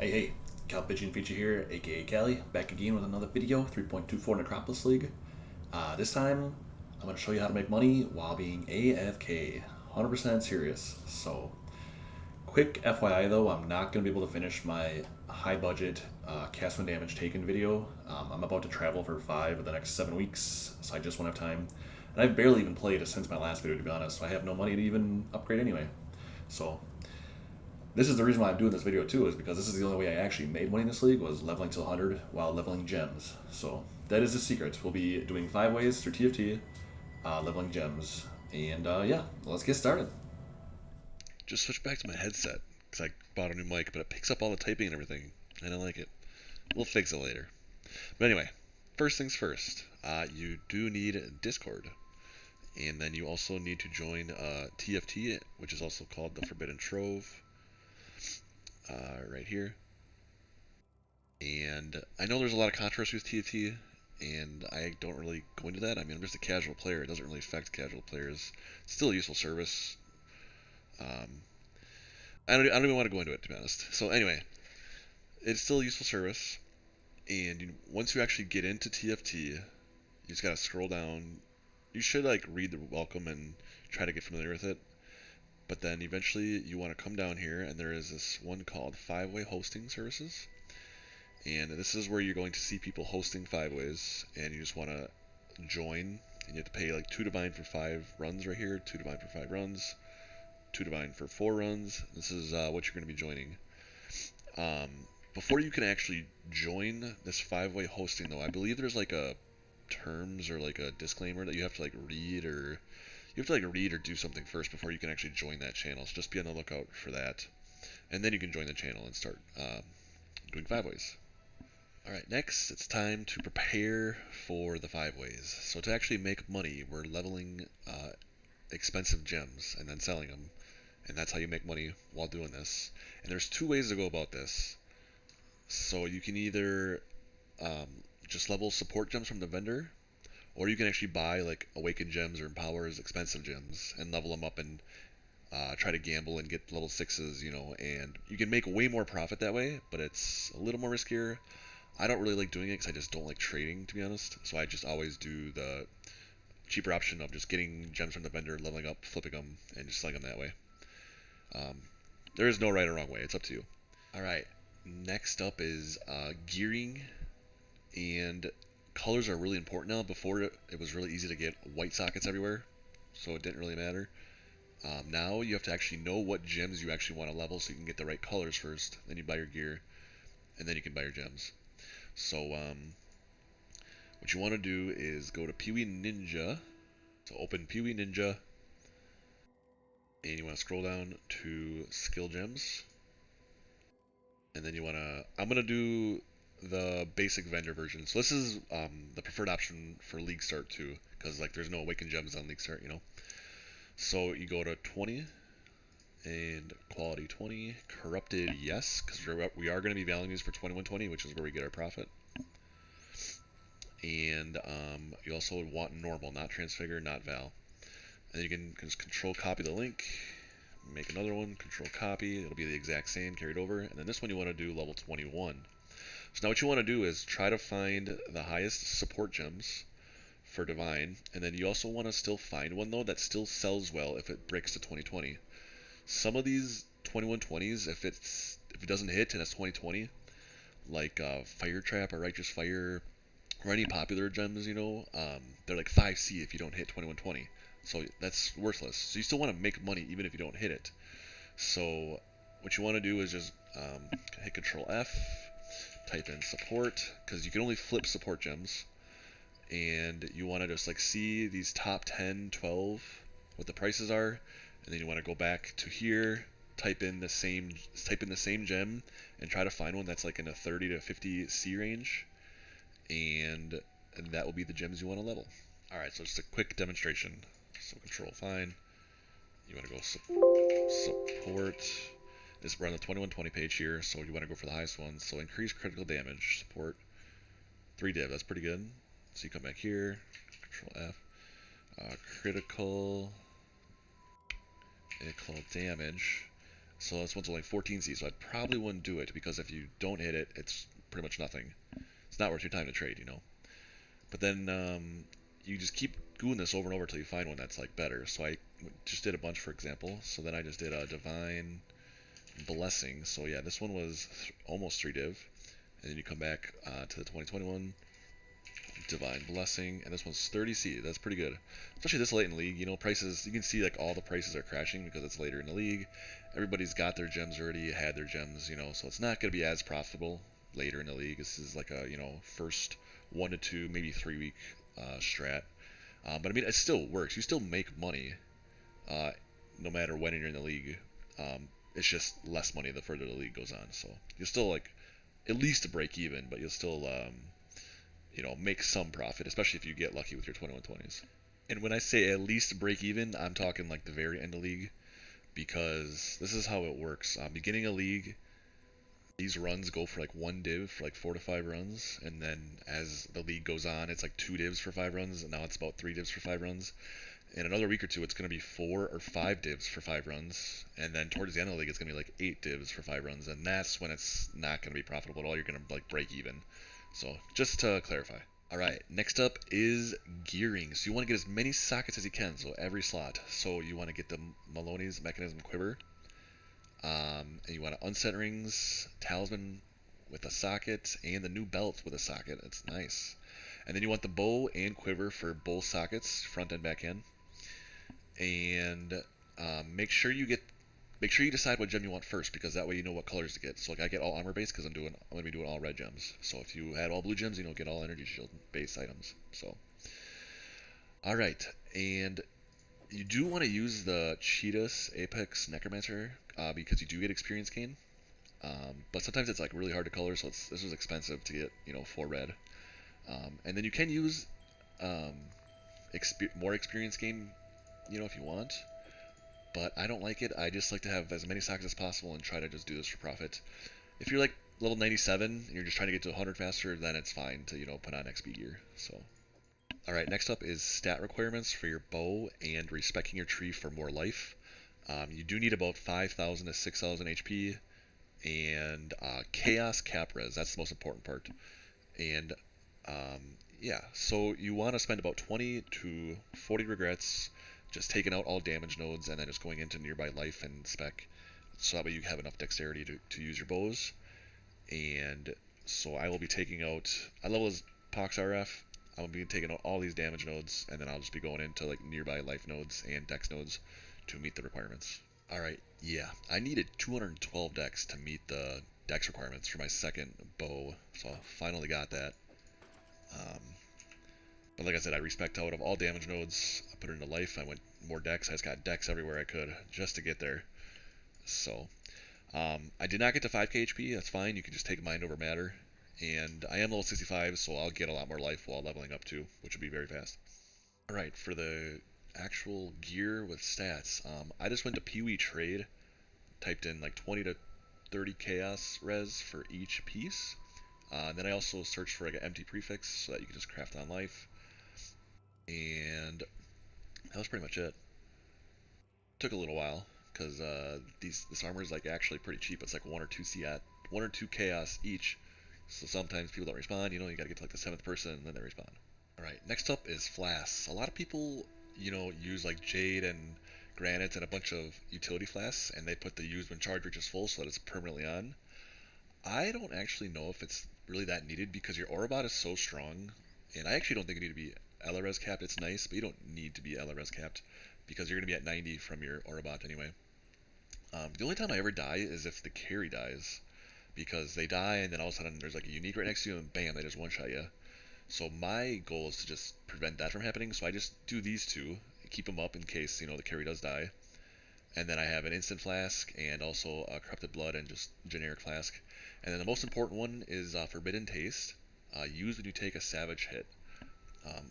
Hey, Cal Pigeon Feature here, aka Cali, back again with another video, 3.24 Necropolis League. This time, I'm going to show you how to make money while being AFK, 100% serious. So, quick FYI though, I'm not going to be able to finish my high budget cast when damage taken video. I'm about to travel for 5 of the next 7 weeks, so I just won't have time. And I've barely even played since my last video, to be honest, so I have no money to even upgrade anyway. So, this is the reason why I'm doing this video too, is because this is the only way I actually made money in this league, was leveling to 100 while leveling gems. So that is the secret. We'll be doing 5 ways through TFT, leveling gems. And yeah, let's get started. Just switch back to my headset because I bought a new mic, but it picks up all the typing and everything. I don't like it. We'll fix it later. But anyway, first things first. You do need Discord, and then you also need to join TFT, which is also called the Forbidden Trove, right here. And I know there's a lot of controversy with TFT, and I don't really go into that. I mean, I'm just a casual player. It doesn't really affect casual players. It's still a useful service. Um, I don't even want to go into it, to be honest. So anyway, it's still a useful service, and once you actually get into TFT, you just gotta scroll down. You should like read the welcome and try to get familiar with it, but then eventually you want to come down here, and there is this one called 5-way hosting services, and this is where you're going to see people hosting 5-ways, and you just want to join, and you have to pay like 2 divine for 5 runs right here, 2 divine for 5 runs, 2 divine for 4 runs. This is what you're going to be joining. Um, Before you can actually join this 5-way hosting, though, I believe there's like a terms or like a disclaimer that you have to like read, or you have to like read or do something first before you can actually join that channel. So just be on the lookout for that, and then you can join the channel and start doing 5-ways. All right, next it's time to prepare for the 5-ways. So to actually make money, we're leveling expensive gems and then selling them, and that's how you make money while doing this. And there's 2 ways to go about this. So you can either um, just level support gems from the vendor, or you can actually buy like awakened gems or empowers expensive gems and level them up and try to gamble and get level 6s, and you can make way more profit that way, but it's a little more riskier. I don't really like doing it because I just don't like trading, to be honest. So I just always do the cheaper option of just getting gems from the vendor, leveling up, flipping them, and just selling them that way. Um, there is no right or wrong way. It's up to you. All right. Next up is gearing, and colors are really important now. Before it was really easy to get white sockets everywhere, so it didn't really matter. Now you have to actually know what gems you actually want to level so you can get the right colors first. Then you buy your gear, and then you can buy your gems. So what you want to do is go to POE Ninja. So open POE Ninja, and you want to scroll down to skill gems, and then you want to. I'm gonna do the basic vendor version. So this is the preferred option for League Start too, because like there's no awakened gems on League Start, So you go to 20 and quality 20, corrupted yes, because we are going to be valuing these for 2120, which is where we get our profit. And you also want normal, not transfigure, not val. And then you can just control copy the link, make another one, control copy. It'll be the exact same carried over. And then this one you want to do level 21. So now what you want to do is try to find the highest support gems for divine, and then you also want to still find one though that still sells well if it breaks to 2020. Some of these 2120s, if it doesn't hit and it's 2020, like Fire Trap or Righteous Fire or any popular gems, they're like 5C if you don't hit 2120. So that's worthless. So you still want to make money even if you don't hit it. So what you want to do is just hit Control F, type in support, because you can only flip support gems, and you want to just like see these top 10, 12, what the prices are, and then you want to go back to here, type in the same gem, and try to find one that's like in a 30 to 50 C range, and that will be the gems you want to level. All right, so just a quick demonstration. So Control Find. You want to go support. We're on the 2120 page here, so you want to go for the highest one. So increase critical damage, support 3 div. That's pretty good. So you come back here, Control F, critical damage. So this one's only 14C, so I probably wouldn't do it because if you don't hit it, it's pretty much nothing. It's not worth your time to trade, you know. But then you just keep doing this over and over until you find one that's like better. So I just did a bunch, for example. So then I just did a Divine Blessing. So yeah, this one was almost 3 div. And then you come back to the 2021 Divine Blessing, and this one's 30C. That's pretty good, especially this late in the league. You know, prices. You can see like all the prices are crashing because it's later in the league. Everybody's got their gems already, had their gems. You know, so it's not going to be as profitable later in the league. This is like a first 1 to 2, maybe 3 week strat. But I mean, it still works. You still make money, no matter when you're in the league. It's just less money the further the league goes on. So you'll still like at least a break even, but you'll still make some profit, especially if you get lucky with your 2120s. And when I say at least break even, I'm talking like the very end of league, because this is how it works. Beginning a league, these runs go for like 1 div for like 4 to 5 runs, and then as the league goes on, it's like 2 divs for 5 runs, and now it's about 3 divs for 5 runs. In another week or two, it's going to be 4 or 5 divs for 5 runs, and then towards the end of the league, it's going to be like 8 divs for 5 runs, and that's when it's not going to be profitable at all. You're going to like break even. So just to clarify. Alright, next up is gearing. So you want to get as many sockets as you can, so every slot. So you want to get the Maloney's Mechanism Quiver, and you want to unset rings, talisman with a socket, and the new belt with a socket. It's nice. And then you want the bow and quiver for both sockets, front and back end. And make sure you decide what gem you want first, because that way you know what colors to get. So like I get all armor base because I'm going to be doing all red gems. So if you had all blue gems, get all energy shield base items. So all right, and you do want to use the Cheetah's Apex Necromancer because you do get experience gain. But sometimes it's like really hard to color, so this was expensive to get 4 red. And then you can use more experience gain, if you want. But I don't like it. I just like to have as many sockets as possible and try to just do this for profit. If you're like level 97 and you're just trying to get to 100 faster, then it's fine to put on XP gear. So, all right, next up is stat requirements for your bow and respeccing your tree for more life. You do need about 5,000 to 6,000 HP and chaos cap res. That's the most important part. And yeah, so you want to spend about 20 to 40 regrets just taking out all damage nodes and then just going into nearby life and spec, so that way you have enough dexterity to use your bows. And so I will be taking out, I level as Pox RF, I will be taking out all these damage nodes, and then I'll just be going into like nearby life nodes and dex nodes to meet the requirements. Alright, yeah, I needed 212 dex to meet the dex requirements for my second bow, so I finally got that. But like I said, I respect out of all damage nodes. I put it into life. I went more dex. I just got dex everywhere I could just to get there. So I did not get to 5k HP. That's fine. You can just take mind over matter. And I am level 65, so I'll get a lot more life while leveling up too, which will be very fast. Alright, for the actual gear with stats, I just went to POE trade, typed in like 20 to 30 chaos res for each piece. Then I also searched for like an empty prefix so that you can just craft on life. And that was pretty much it. Took a little while because this armor is like actually pretty cheap. It's like 1 or 2 chaos each. So sometimes people don't respond. You gotta get to like the 7th person and then they respond. All right, next up is Flasks. A lot of people use like jade and granite and a bunch of utility flasks, and they put the use when charge reaches full so that it's permanently on. I don't actually know if it's really that needed because your Orobot is so strong, and I actually don't think you need to be LRS capped. It's nice, but you don't need to be LRS capped because you're going to be at 90 from your Orobot anyway. The only time I ever die is if the carry dies, because they die and then all of a sudden there's like a unique right next to you and bam, they just one-shot you. So my goal is to just prevent that from happening, so I just do these two, keep them up in case the carry does die. And then I have an instant flask and also a corrupted blood and just generic flask. And then the most important one is forbidden taste. Use when you take a savage hit.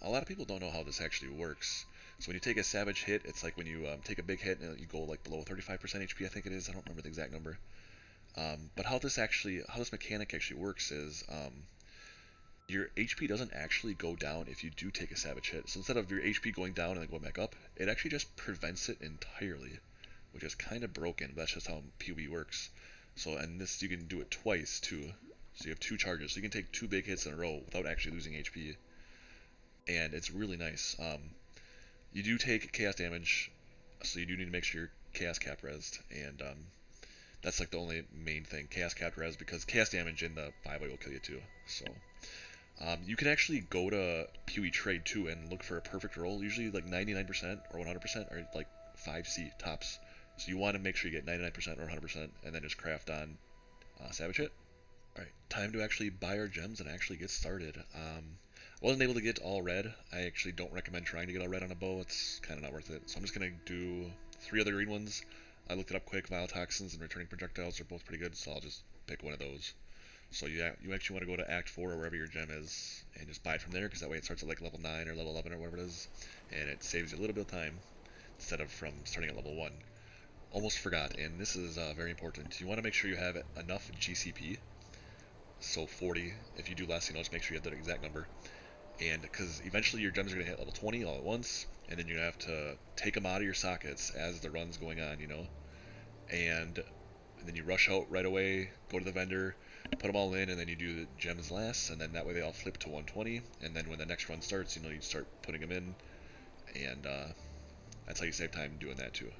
A lot of people don't know how this actually works. So when you take a savage hit, it's like when you take a big hit and you go like below 35% HP, I think it is. I don't remember the exact number. But how this mechanic actually works is your HP doesn't actually go down if you do take a savage hit. So instead of your HP going down and then going back up, it actually just prevents it entirely. which is kind of broken, but that's just how POE works. So, and this, you can do it twice too. So you have 2 charges, so you can take 2 big hits in a row without actually losing HP. And it's really nice. You do take chaos damage, so you do need to make sure you're chaos cap resed, and that's like the only main thing, chaos cap res, because chaos damage in the 5-way will kill you too. So you can actually go to POE trade too and look for a perfect roll. Usually like 99% or 100% are like 5C tops. So you want to make sure you get 99% or 100% and then just craft on Savage Hit. Alright, time to actually buy our gems and actually get started. I wasn't able to get all red. I actually don't recommend trying to get all red on a bow. It's kind of not worth it. So I'm just going to do 3 other green ones. I looked it up quick. Vile Toxins and Returning Projectiles are both pretty good, so I'll just pick one of those. So you actually want to go to Act 4 or wherever your gem is and just buy it from there, because that way it starts at like level 9 or level 11 or whatever it is, and it saves you a little bit of time instead of from starting at level 1. Almost forgot, and this is very important. You want to make sure you have enough GCP, so 40. If you do less, just make sure you have that exact number. And because eventually your gems are going to hit level 20 all at once, and then you're going to have to take them out of your sockets as the run's going on, and then you rush out right away, go to the vendor, put them all in, and then you do the gems last, and then that way they all flip to 120, and then when the next run starts, you start putting them in, and that's how you save time doing that too.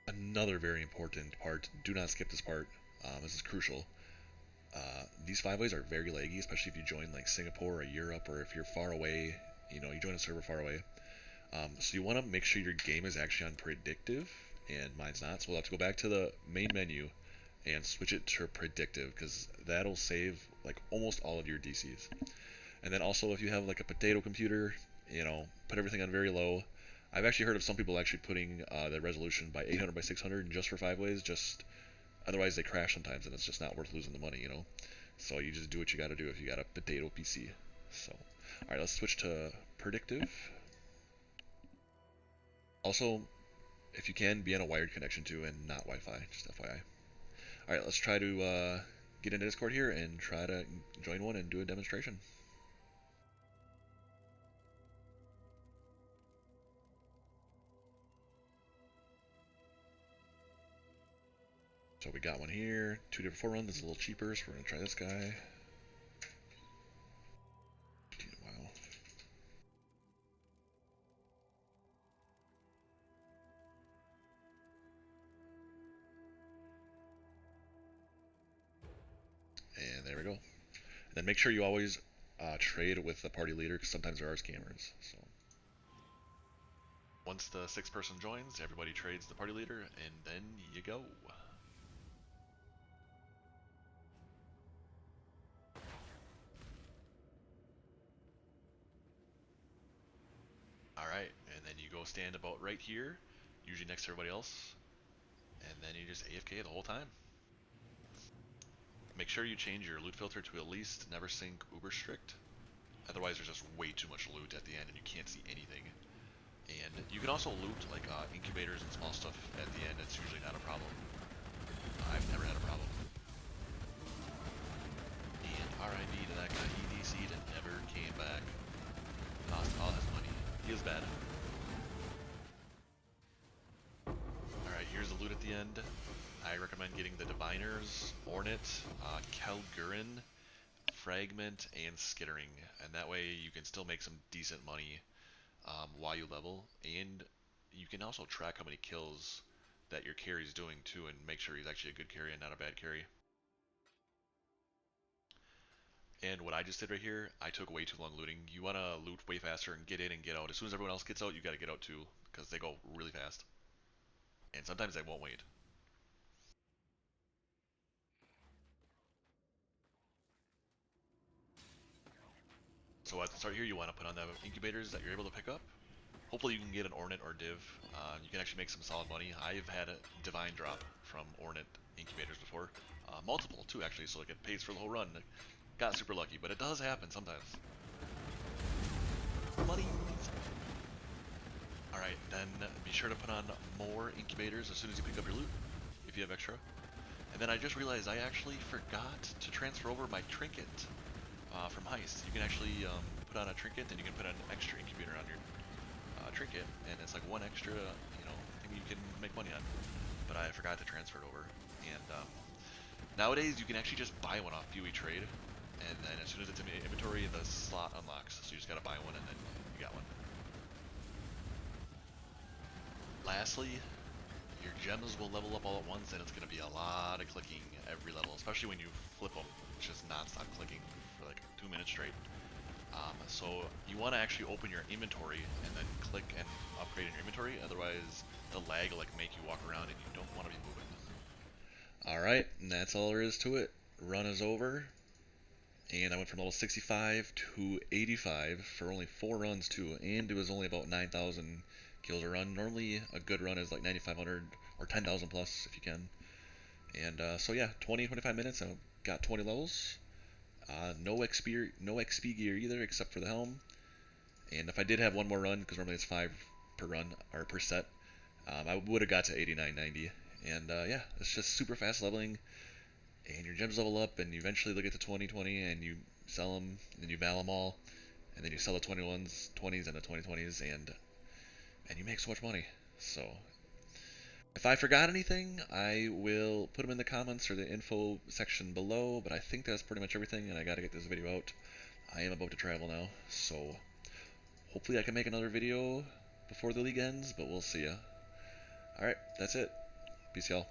Another very important part, do not skip this part, this is crucial. These 5-ways are very laggy, especially if you join like Singapore or Europe, or if you're far away, you join a server far away. So you want to make sure your game is actually on predictive, and mine's not, so we'll have to go back to the main menu and switch it to predictive, because that'll save like almost all of your DCs. And then also, if you have like a potato computer, put everything on very low. I've actually heard of some people actually putting the resolution by 800 by 600 just for 5-ways, just otherwise they crash sometimes and it's just not worth losing the money, So you just do what you got to do if you got a potato PC. So, alright, let's switch to predictive. Also, if you can, be on a wired connection too and not Wi-Fi, just FYI. Alright, let's try to get into Discord here and try to join one and do a demonstration. So we got one here, 2 different 4 runs, it's a little cheaper, so we're going to try this guy. Wow. And there we go. And then make sure you always trade with the party leader, because sometimes there are scammers. So once the 6th person joins, everybody trades the party leader, and then you go. Alright, and then you go stand about right here, usually next to everybody else, and then you just AFK the whole time. Make sure you change your loot filter to at least never sync uber strict, otherwise there's just way too much loot at the end and you can't see anything. And you can also loot like incubators and small stuff at the end, it's usually not a problem. I've never had a problem. And RIP to that guy, he DC'd and never came back. Lost all his money. He was bad. Alright, here's the loot at the end. I recommend getting the Diviners, Ornit, Kelgurin, Fragment, and Skittering. And that way you can still make some decent money while you level. And you can also track how many kills that your carry's doing too, and make sure he's actually a good carry and not a bad carry. And what I just did right here, I took way too long looting. You want to loot way faster and get in and get out. As soon as everyone else gets out, you got to get out too, because they go really fast. And sometimes they won't wait. So at the start here, you want to put on the incubators that you're able to pick up. Hopefully you can get an Ornit or Div. You can actually make some solid money. I've had a Divine drop from Ornit incubators before. Multiple too, actually, so like it pays for the whole run. Got super lucky, but it does happen sometimes. Money! Alright, then be sure to put on more incubators as soon as you pick up your loot, if you have extra. And then I just realized I actually forgot to transfer over my Trinket from Heist. You can actually put on a Trinket, and you can put an extra incubator on your Trinket, and it's like one extra, I think and you can make money on. But I forgot to transfer it over. And nowadays, you can actually just buy one off POE trade, and then as soon as it's in the inventory, the slot unlocks. So you just gotta buy one, and then you got one. Lastly, your gems will level up all at once, and it's going to be a lot of clicking every level, especially when you flip them. It's just non-stop clicking for like 2 minutes straight. So you want to actually open your inventory and then click and upgrade in your inventory, otherwise the lag will like make you walk around and you don't want to be moving. Alright, and that's all there is to it. Run is over, and I went from level 65 to 85 for only 4 runs too, and it was only about 9,000 kills a run. Normally a good run is like 9,500 or 10,000 plus if you can. And so yeah, 25 minutes, I got 20 levels. No XP gear either, except for the helm. And if I did have one more run, because normally it's 5 per run or per set, I would have got to 89, 90. And yeah, it's just super fast leveling. And your gems level up, and you eventually get to 20, 20, and you sell them, and you val them all, and then you sell the 21s, 20s, and the 2020s, and you make so much money. So if I forgot anything, I will put them in the comments or the info section below, but I think that's pretty much everything, and I gotta get this video out. I am about to travel now, so hopefully I can make another video before the league ends, but we'll see ya. Alright, that's it. Peace, y'all.